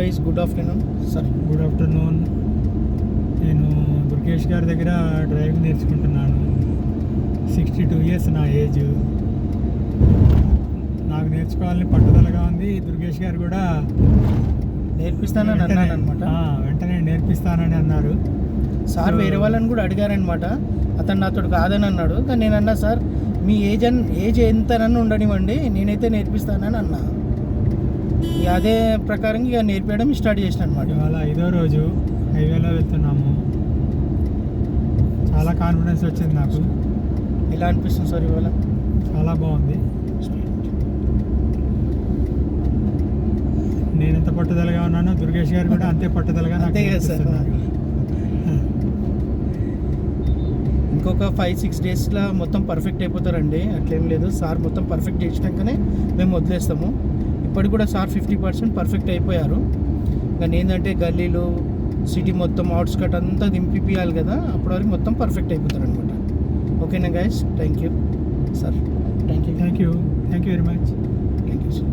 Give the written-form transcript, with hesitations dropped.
Guys, good afternoon sir. Good afternoon. నేను దుర్గేష్ గారి దగ్గర డ్రైవింగ్ నేర్చుకుంటున్నాను. 62 years నా ఏజ్. నాకు నేర్చుకోవాలని పట్టుదలగా ఉంది. దుర్గేష్ గారు కూడా నేర్పిస్తానని అన్నాను అనమాట. వెంటనే నేర్పిస్తానని అన్నారు. సార్ వేరే వాళ్ళని కూడా అడిగారనమాట. అతను నాతో కాదని అన్నాడు. కానీ నేను అన్నా, సార్ మీ ఏజ్ ఎంతనన్నా ఉండనివ్వండి, నేనైతే నేర్పిస్తానని అన్నా. ఇక అదే ప్రకారం ఇక నేర్పించడం స్టార్ట్ చేసిన అనమాట. ఇవాళ 5వ రోజు హైవేలో వెళ్తున్నాము. చాలా కాన్ఫిడెన్స్ వచ్చింది నాకు. ఎలా అనిపిస్తుంది సార్ ఇవాళ? చాలా బాగుంది. నేను ఎంత పట్టుదలగా ఉన్నానో దుర్గేష్ గారు కూడా అంతే పట్టుదలగా నాకు అంతే కదా సార్. నేర్పిస్తున్నారు. ఇంకొక 5-6 డేస్లో మొత్తం పర్ఫెక్ట్ అయిపోతారండి. అట్లేం లేదు. సార్ మొత్తం పర్ఫెక్ట్ చేసినాకనే మేము వదిలేస్తాము. ఇప్పటికి కూడా సార్ 50% పర్ఫెక్ట్ అయిపోయారు. కానీ ఏంటంటే గల్లీలు, సిటీ మొత్తం అవుట్స్కట్ అంతా దింపిపియాలి కదా, అప్పటి వరకు మొత్తం పర్ఫెక్ట్ అయిపోతారు అనమాట. ఓకేనా guys? Thank you sir. Thank you thank you very much. Thank you sir.